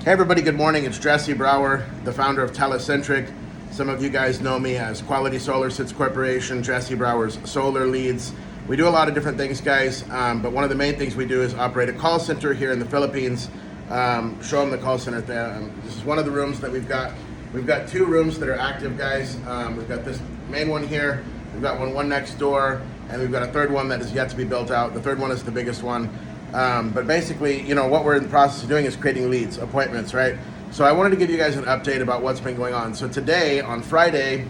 Hey everybody, good morning. It's Jesse Brower, the founder of Telecentric. Some of you guys know me as Quality Solar Sits Corporation, Jesse Brower's Solar Leads. We do a lot of different things, guys, but one of the main things we do is operate a call center here in the Philippines. Show them the call center there. This is one of the rooms that we've got. We've got two rooms that are active, guys. We've got this main one here. We've got one next door, and we've got a third one that is yet to be built out. The third one is the biggest one. But basically, what we're in the process of doing is creating leads, appointments, right? So I wanted to give you guys an update about what's been going on. So today, on Friday,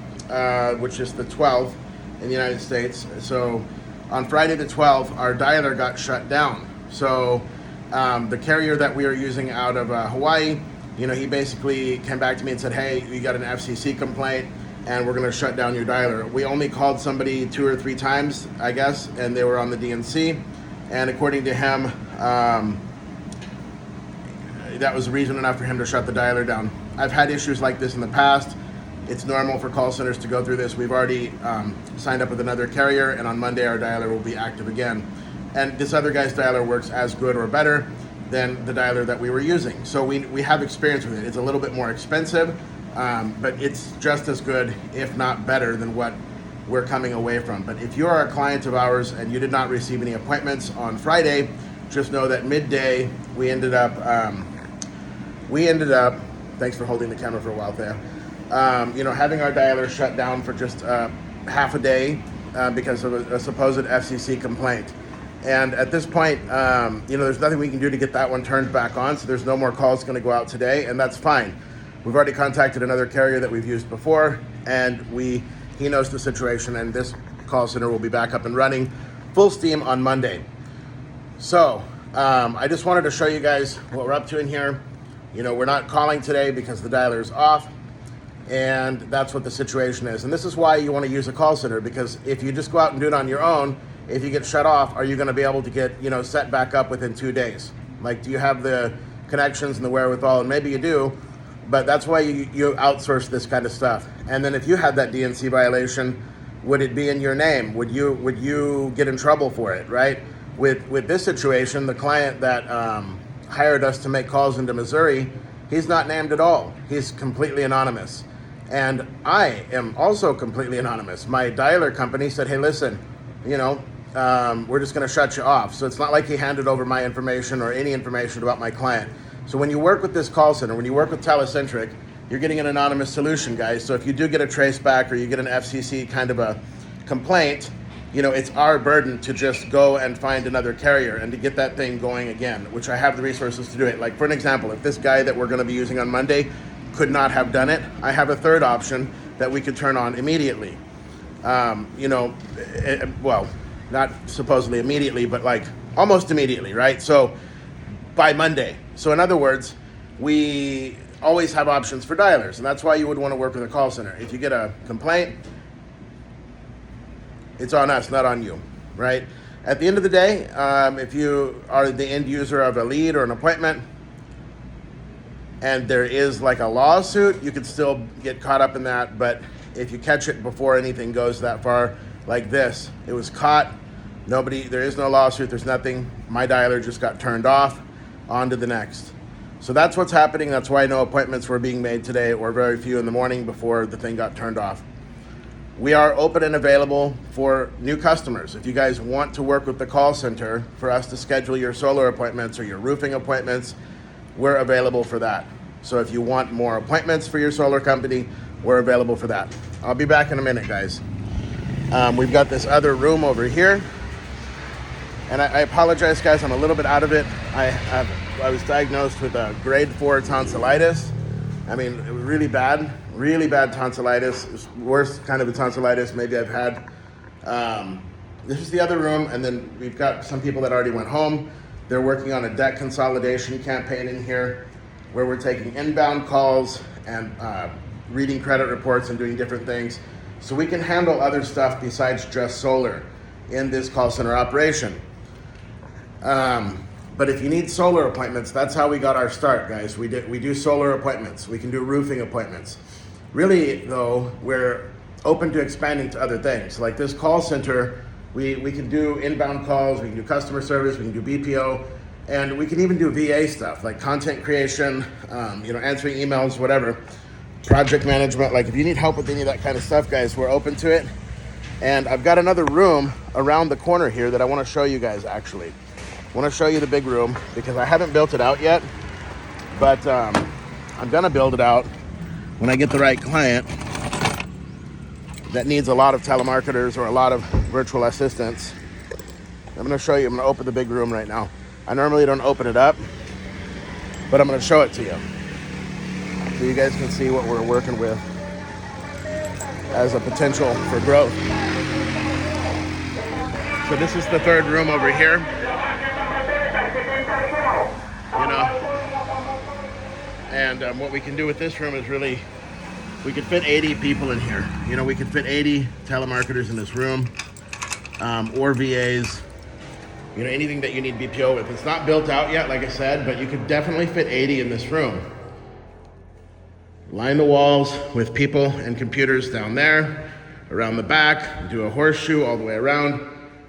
which is the 12th in the United States, so on Friday the 12th, our dialer got shut down. So the carrier that we are using out of Hawaii, he basically came back to me and said, hey, you got an FCC complaint, and we're gonna shut down your dialer. We only called somebody 2 or 3 times, I guess, and they were on the DNC. And according to him, that was reason enough for him to shut the dialer down. I've had issues like this in the past. It's normal for call centers to go through this. We've already signed up with another carrier, and on Monday our dialer will be active again. And this other guy's dialer works as good or better than the dialer that we were using. So we have experience with it. It's a little bit more expensive, but it's just as good, if not better, than what we're coming away from. But if you are a client of ours and you did not receive any appointments on Friday, just know that midday we ended up, thanks for holding the camera for a while there, having our dialer shut down for just half a day because of a supposed FCC complaint. And at this point, there's nothing we can do to get that one turned back on, so there's no more calls going to go out today, and that's fine. We've already contacted another carrier that we've used before, and he knows the situation, and this call center will be back up and running full steam on Monday. So I just wanted to show you guys what we're up to in here. We're not calling today because the dialer is off, and that's what the situation is. And this is why you want to use a call center, because if you just go out and do it on your own, if you get shut off, are you going to be able to get set back up within 2 days? Like, do you have the connections and the wherewithal? And maybe you do, but that's why you outsource this kind of stuff. And then if you had that DNC violation, would it be in your name? Would you get in trouble for it, right? With this situation, the client that hired us to make calls into Missouri, he's not named at all. He's completely anonymous. And I am also completely anonymous. My dialer company said, hey, listen, we're just gonna shut you off. So it's not like he handed over my information or any information about my client. So when you work with this call center, when you work with Telecentric, you're getting an anonymous solution, guys. So if you do get a trace back or you get an FCC kind of a complaint, it's our burden to just go and find another carrier and to get that thing going again, which I have the resources to do it. Like, for an example, if this guy that we're gonna be using on Monday could not have done it, I have a third option that we could turn on immediately. Well, not supposedly immediately, but like almost immediately, right? So by Monday. So in other words, we always have options for dialers, and that's why you would want to work with a call center. If you get a complaint, it's on us, not on you, right? At the end of the day, if you are the end user of a lead or an appointment, and there is like a lawsuit, you could still get caught up in that. But if you catch it before anything goes that far, like this, it was caught, there is no lawsuit, there's nothing, my dialer just got turned off, on to the next. So that's what's happening. That's why no appointments were being made today, or very few in the morning before the thing got turned off. We are open and available for new customers. If you guys want to work with the call center for us to schedule your solar appointments or your roofing appointments, we're available for that. So if you want more appointments for your solar company, we're available for that. I'll be back in a minute, guys. We've got this other room over here. And I apologize, guys, I'm a little bit out of it. I was diagnosed with a grade 4 tonsillitis. I mean, it was really bad tonsillitis. It was the worst kind of a tonsillitis maybe I've had. This is the other room, and then we've got some people that already went home. They're working on a debt consolidation campaign in here, where we're taking inbound calls and reading credit reports and doing different things. So we can handle other stuff besides just solar in this call center operation. But if you need solar appointments, that's how we got our start, guys. We do solar appointments. We can do roofing appointments. Really, though, we're open to expanding to other things. Like this call center, we can do inbound calls, we can do customer service, we can do BPO. And we can even do VA stuff like content creation, answering emails, whatever, project management. Like if you need help with any of that kind of stuff, guys, we're open to it. And I've got another room around the corner here that I want to show you guys. Actually, I want to show you the big room because I haven't built it out yet, but I'm gonna build it out when I get the right client that needs a lot of telemarketers or a lot of virtual assistants. I'm gonna show you. I'm gonna open the big room right now. I normally don't open it up, but I'm gonna show it to you so you guys can see what we're working with as a potential for growth. So this is the third room over here. And what we can do with this room is really, we could fit 80 people in here. We could fit 80 telemarketers in this room, or VAs, anything that you need BPO with. It's not built out yet, like I said, but you could definitely fit 80 in this room. Line the walls with people and computers down there, around the back, do a horseshoe all the way around,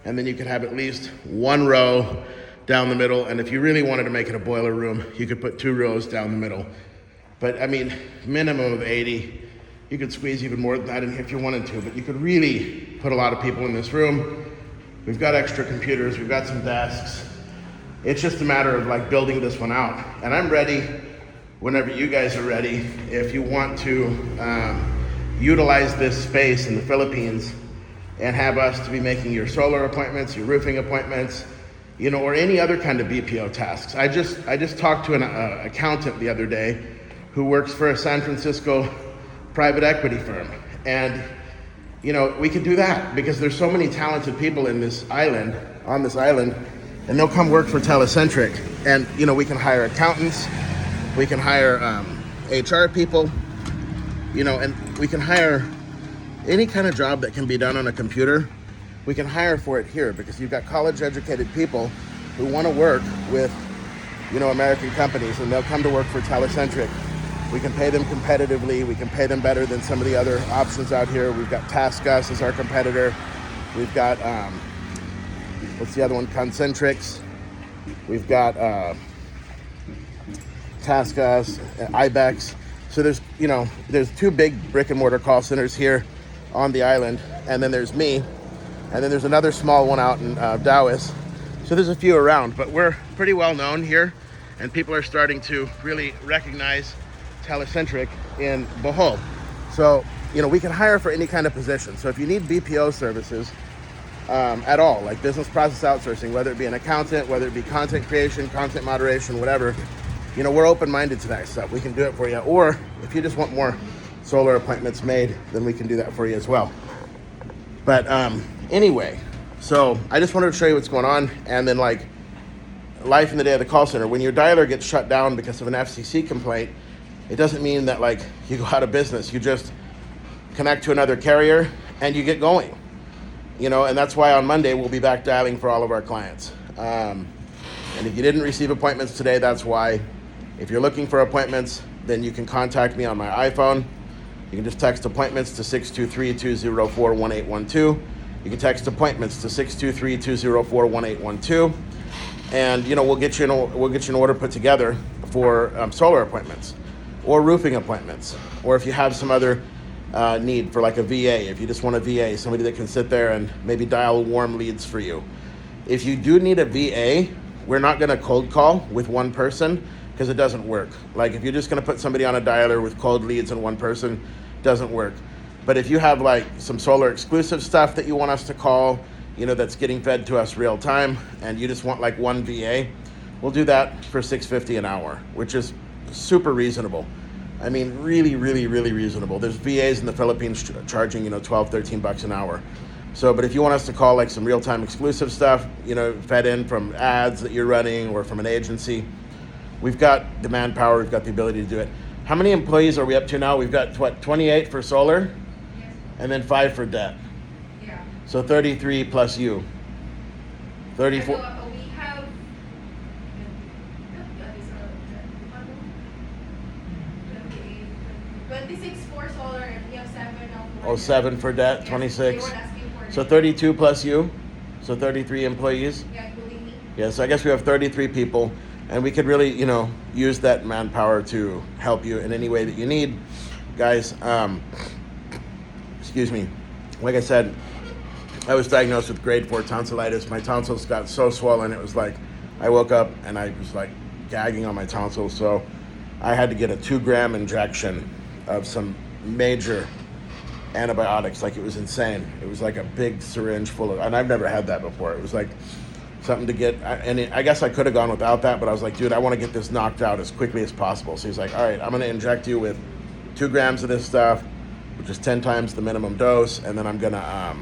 and then you could have at least one row down the middle. And if you really wanted to make it a boiler room, you could put 2 rows down the middle. But I mean, minimum of 80. You could squeeze even more than that in here if you wanted to, but you could really put a lot of people in this room. We've got extra computers, we've got some desks. It's just a matter of like building this one out. And I'm ready whenever you guys are ready. If you want to utilize this space in the Philippines and have us to be making your solar appointments, your roofing appointments, or any other kind of BPO tasks. I just talked to an accountant the other day who works for a San Francisco private equity firm. And, we could do that because there's so many talented people on this island, and they'll come work for Telecentric. And, we can hire accountants, we can hire HR people, and we can hire any kind of job that can be done on a computer. We can hire for it here because you've got college educated people who want to work with, American companies, and they'll come to work for Telecentric. We can pay them competitively. We can pay them better than some of the other options out here. We've got TaskUs as our competitor. We've got, what's the other one? Concentrix. We've got TaskUs, Ibex. So there's 2 big brick and mortar call centers here on the island. And then there's me. And then there's another small one out in Dallas. So there's a few around, but we're pretty well known here. And people are starting to really recognize Telecentric in Bohol. So, we can hire for any kind of position. So if you need BPO services at all, like business process outsourcing, whether it be an accountant, whether it be content creation, content moderation, whatever, we're open-minded to that stuff. We can do it for you. Or if you just want more solar appointments made, then we can do that for you as well. But anyway, so I just wanted to show you what's going on. And then like life in the day of the call center, when your dialer gets shut down because of an FCC complaint, it doesn't mean that like you go out of business. You just connect to another carrier and you get going, and that's why on Monday we'll be back dialing for all of our clients. And if you didn't receive appointments today, that's why. If you're looking for appointments, then you can contact me on my iPhone. You can just text appointments to 623-204-1812. You can text appointments to 623-204-1812. And we'll get you an order put together for solar appointments or roofing appointments, or if you have some other need for like a VA, if you just want a VA, somebody that can sit there and maybe dial warm leads for you. If you do need a VA, we're not going to cold call with one person because it doesn't work. Like if you're just going to put somebody on a dialer with cold leads and one person, it doesn't work. But if you have like some solar exclusive stuff that you want us to call, that's getting fed to us real time, and you just want like one VA, we'll do that for $6.50 an hour, which is super reasonable. I mean, really, really, really reasonable. There's VAs in the Philippines charging, $12, $13 an hour. So, but if you want us to call like some real-time exclusive stuff, fed in from ads that you're running or from an agency, we've got the manpower, we've got the ability to do it. How many employees are we up to now? We've got 28 for solar, and then 5 for debt. Yeah. So 33 plus you. 34. We have 26 for solar, and we have 7 now. 7 for debt, Yeah, 26. they were asking for So it. 32 plus you. So 33 employees. Yeah, including me. Yeah, so I guess we have 33 people, and we could really, use that manpower to help you in any way that you need, guys. Excuse me. Like I said, I was diagnosed with grade 4 tonsillitis. My tonsils got so swollen, it was like I woke up and I was like gagging on my tonsils. So I had to get a 2-gram injection of some major antibiotics. Like, it was insane. It was like a big syringe full of, and I've never had that before. It was like something to get, I guess I could have gone without that, but I was like, dude, I want to get this knocked out as quickly as possible. So he's like, all right, I'm going to inject you with 2 grams of this stuff, which is 10 times the minimum dose, and then I'm going to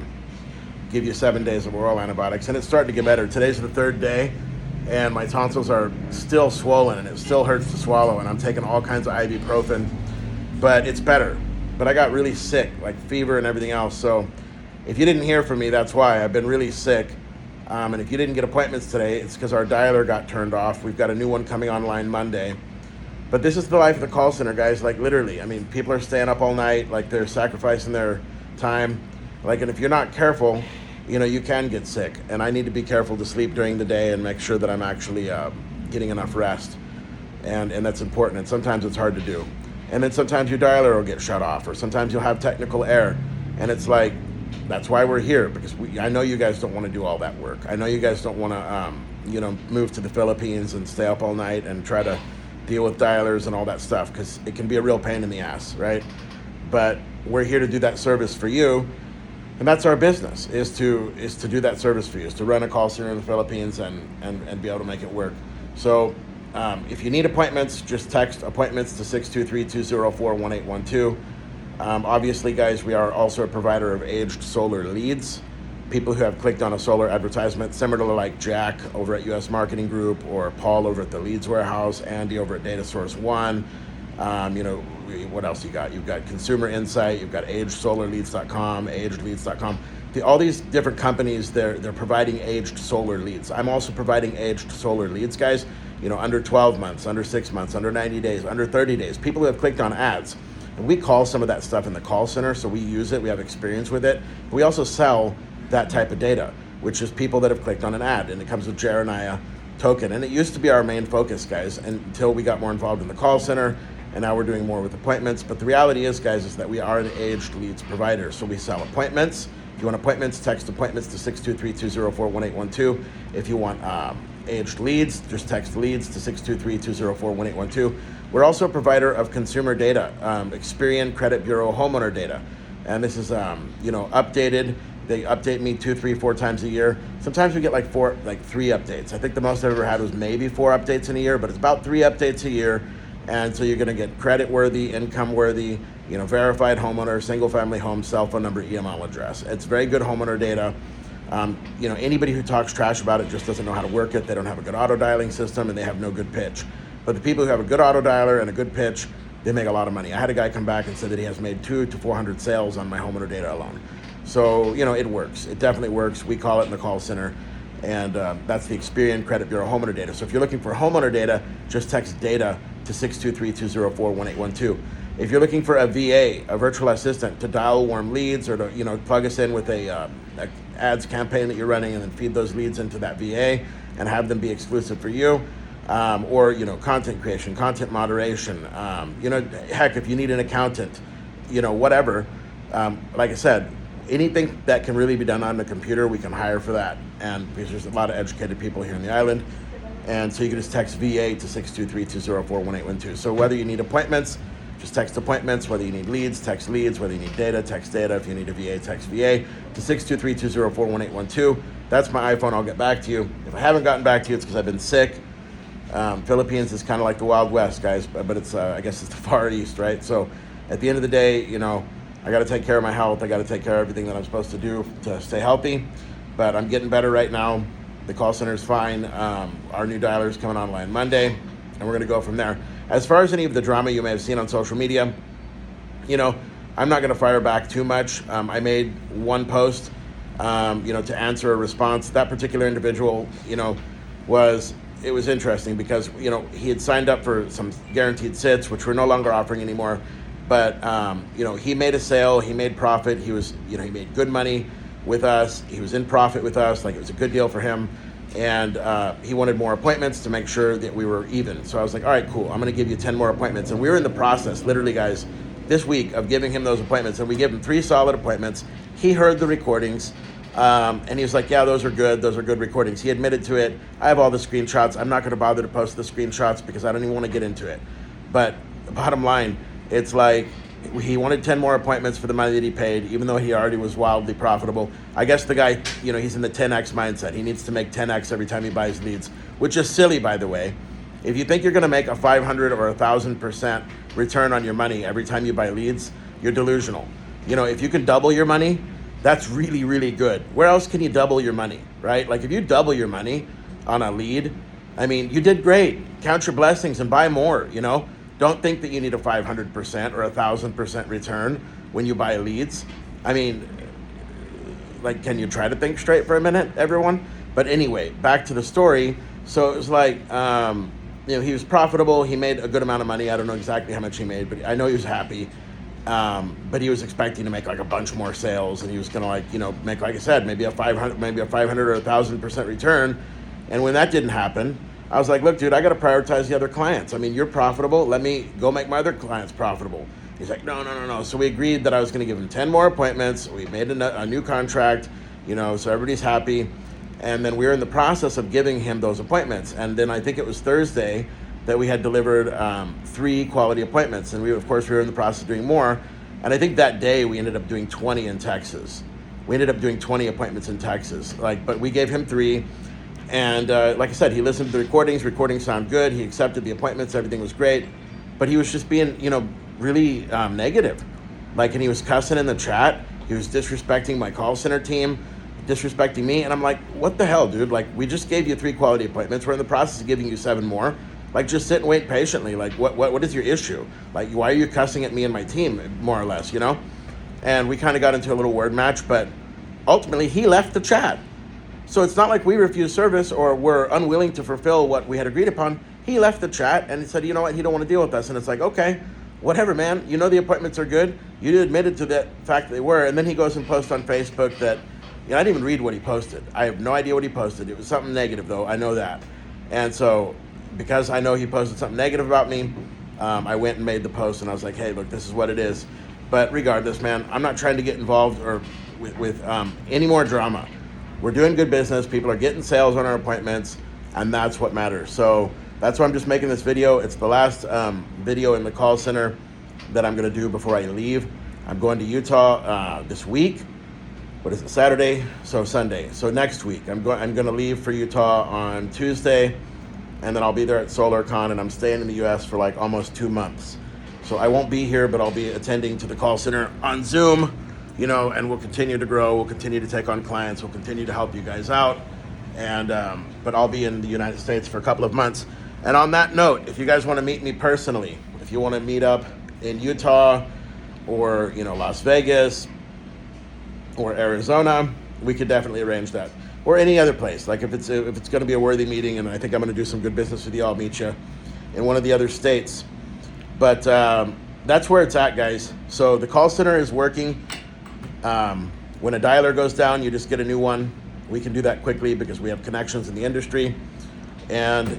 give you 7 days of oral antibiotics. And it's starting to get better. Today's the 3rd day, and my tonsils are still swollen, and it still hurts to swallow, and I'm taking all kinds of ibuprofen, but it's better. But I got really sick, like fever and everything else. So if you didn't hear from me, that's why. I've been really sick. And if you didn't get appointments today, it's because our dialer got turned off. We've got a new one coming online Monday. But this is the life of the call center, guys, like literally. I mean, people are staying up all night, like they're sacrificing their time. Like, and if you're not careful, you can get sick. And I need to be careful to sleep during the day and make sure that I'm actually getting enough rest. And that's important. And sometimes it's hard to do. And then sometimes your dialer will get shut off, or sometimes you'll have technical error. And it's like, that's why we're here, because I know you guys don't want to do all that work. I know you guys don't want to, move to the Philippines and stay up all night and try to deal with dialers and all that stuff, because it can be a real pain in the ass, right? But we're here to do that service for you, and that's our business, is to do that service for you, is to run a call center in the Philippines and be able to make it work. So if you need appointments, just text appointments to 623-204-1812. Obviously, guys, we are also a provider of aged solar leads. People who have clicked on a solar advertisement, similar to like Jack over at US Marketing Group, or Paul over at the Leads Warehouse, Andy over at Data Source One. What else you got? You've got Consumer Insight, you've got agedsolarleads.com, agedleads.com. All these different companies, they're providing aged solar leads. I'm also providing aged solar leads, guys, under 12 months, under 6 months, under 90 days, under 30 days. People who have clicked on ads. And we call some of that stuff in the call center, so we use it, we have experience with it. But we also sell that type of data, which is people that have clicked on an ad, and it comes with Jeremiah token. And it used to be our main focus, guys, until we got more involved in the call center, and now we're doing more with appointments. But the reality is, guys, is that we are an aged leads provider, so we sell appointments. If you want appointments, text appointments to 623-204-1812. If you want aged leads, just text leads to 623-204-1812. We're also a provider of consumer data, Experian Credit Bureau homeowner data. And this is, updated. They update me 2, 3, 4 times a year. Sometimes we get like 3 updates. I think the most I've ever had was maybe 4 updates in a year, but it's about 3 updates a year. And so you're gonna get credit worthy, income worthy, verified homeowner, single family home, cell phone number, email address. It's very good homeowner data. Anybody who talks trash about it just doesn't know how to work it. They don't have a good auto dialing system, and they have no good pitch. But the people who have a good auto dialer and a good pitch, they make a lot of money. I had a guy come back and said that he has made 200 to 400 sales on my homeowner data alone. So, it works. It definitely works. We call it in the call center. And that's the Experian Credit Bureau homeowner data. So if you're looking for homeowner data, just text data to 623-204-1812. If you're looking for a VA, a virtual assistant, to dial warm leads, or to plug us in with a ads campaign that you're running, and then feed those leads into that VA and have them be exclusive for you, or content creation, content moderation, heck, if you need an accountant, whatever, like I said, anything that can really be done on the computer, we can hire for that. And because there's a lot of educated people here in the island, and so you can just text VA to 623-204-1812. So whether you need appointments, just text appointments. Whether you need leads, text leads. Whether you need data, text data. If you need a VA, text VA to 623-204-1812. That's my iPhone. I'll get back to you. If I haven't gotten back to you, it's because I've been sick. Philippines is kind of like the Wild West, guys, but it's I guess it's the Far East, right? So at the end of the day, I got to take care of my health. I got to take care of everything that I'm supposed to do to stay healthy. But I'm getting better right now. The call center is fine. Our new dialer is coming online Monday, and we're going to go from there. As far as any of the drama you may have seen on social media, I'm not going to fire back too much. I made one post, to answer a response. That particular individual, it was interesting because, he had signed up for some guaranteed sits, which we're no longer offering anymore. But, he made a sale, he made profit. He was, he made good money with us. He was in profit with us. Like, it was a good deal for him. and he wanted more appointments to make sure that we were even. So I was like, all right, cool. I'm going to give you 10 more appointments. And we were in the process, literally, guys, this week of giving him those appointments. And we gave him 3 solid appointments. He heard the recordings, and he was like, yeah, those are good. Those are good recordings. He admitted to it. I have all the screenshots. I'm not going to bother to post the screenshots because I don't even want to get into it. But the bottom line, it's like he wanted 10 more appointments for the money that he paid, even though he already was wildly profitable. I guess the guy, he's in the 10x mindset. He needs to make 10x every time he buys leads, which is silly, by the way. If you think you're going to make a 500 or 1,000% return on your money every time you buy leads, you're delusional. If you can double your money, that's really, really good. Where else can you double your money, right? Like if you double your money on a lead, you did great. Count your blessings and buy more, Don't think that you need a 500% or 1,000% return when you buy leads. Can you try to think straight for a minute, everyone? But anyway, back to the story. So it was like, he was profitable. He made a good amount of money. I don't know exactly how much he made, but I know he was happy. But he was expecting to make like a bunch more sales, and he was gonna make, like I said, maybe a 500 or 1,000% return. And when that didn't happen, I was like, look, dude, I got to prioritize the other clients. You're profitable. Let me go make my other clients profitable. He's like, no. So we agreed that I was going to give him 10 more appointments. We made a new contract, so everybody's happy. And then we were in the process of giving him those appointments. And then I think it was Thursday that we had delivered 3 quality appointments. And we were in the process of doing more. And I think that day we ended up doing 20 in Texas. We ended up doing 20 appointments in Texas. But we gave him 3. And like I said, he listened to the recordings sound good. He accepted the appointments, everything was great. But he was just being, really negative. And he was cussing in the chat. He was disrespecting my call center team, disrespecting me. And I'm like, what the hell, dude? We just gave you 3 quality appointments. We're in the process of giving you 7 more. Just sit and wait patiently. What is your issue? Why are you cussing at me and my team, more or less, And we kind of got into a little word match, but ultimately he left the chat. So it's not like we refused service or were unwilling to fulfill what we had agreed upon. He left the chat and he said, you know what, he don't want to deal with us. And it's like, okay, whatever, man. The appointments are good. You admitted to the fact that they were. And then he goes and posts on Facebook that, I didn't even read what he posted. I have no idea what he posted. It was something negative, though. I know that. And so because I know he posted something negative about me, I went and made the post. And I was like, hey, look, this is what it is. But regardless, man, I'm not trying to get involved or with any more drama. We're doing good business. People are getting sales on our appointments, and that's what matters. So that's why I'm just making this video. It's the last video in the call center that I'm going to do before I leave. I'm going to Utah this week. What is it, Saturday? So Sunday. So next week. I'm going to leave for Utah on Tuesday, and then I'll be there at SolarCon, and I'm staying in the U.S. for almost 2 months. So I won't be here, but I'll be attending to the call center on Zoom. And we'll continue to grow. We'll continue to take on clients. We'll continue to help you guys out. And but I'll be in the United States for a couple of months. And on that note, if you guys want to meet me personally, if you want to meet up in Utah or Las Vegas or Arizona, we could definitely arrange that. Or any other place. If it's going to be a worthy meeting, and I think I'm going to do some good business with you, I'll meet you in one of the other states. But that's where it's at, guys. So the call center is working. When a dialer goes down, you just get a new one. We can do that quickly because we have connections in the industry. And,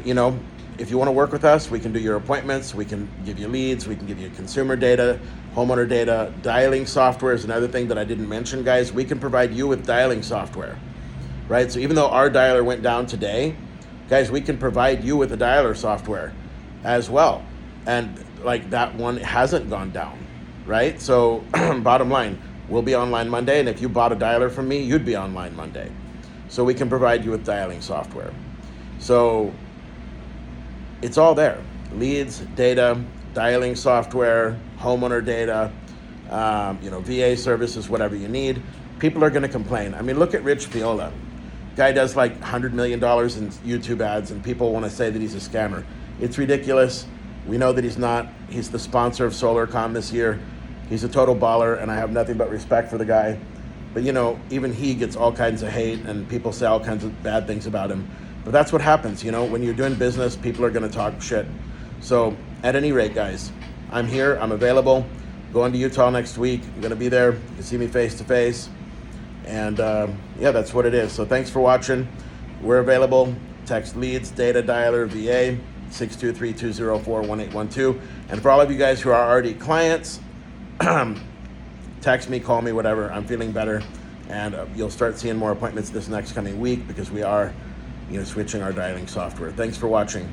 if you want to work with us, we can do your appointments. We can give you leads. We can give you consumer data, homeowner data. Dialing software is another thing that I didn't mention, guys. We can provide you with dialing software, right? So even though our dialer went down today, guys, we can provide you with a dialer software as well. And that one hasn't gone down, right? So bottom line, we'll be online Monday, and if you bought a dialer from me, you'd be online Monday. So we can provide you with dialing software. So it's all there. Leads, data, dialing software, homeowner data, VA services, whatever you need. People are going to complain. Look at Rich Viola. Guy does $100 million in YouTube ads, and people want to say that he's a scammer. It's ridiculous. We know that he's not. He's the sponsor of SolarCon this year. He's a total baller, and I have nothing but respect for the guy. But, even he gets all kinds of hate, and people say all kinds of bad things about him. But that's what happens, when you're doing business, people are going to talk shit. So, at any rate, guys, I'm here. I'm available. Going to Utah next week. I'm going to be there. You can see me face to face. And, yeah, that's what it is. So, thanks for watching. We're available. Text leads, data dialer, VA, 623-204-1812. And for all of you guys who are already clients, text me, call me, whatever. I'm feeling better. And you'll start seeing more appointments this next coming week because we are switching our dialing software. Thanks for watching.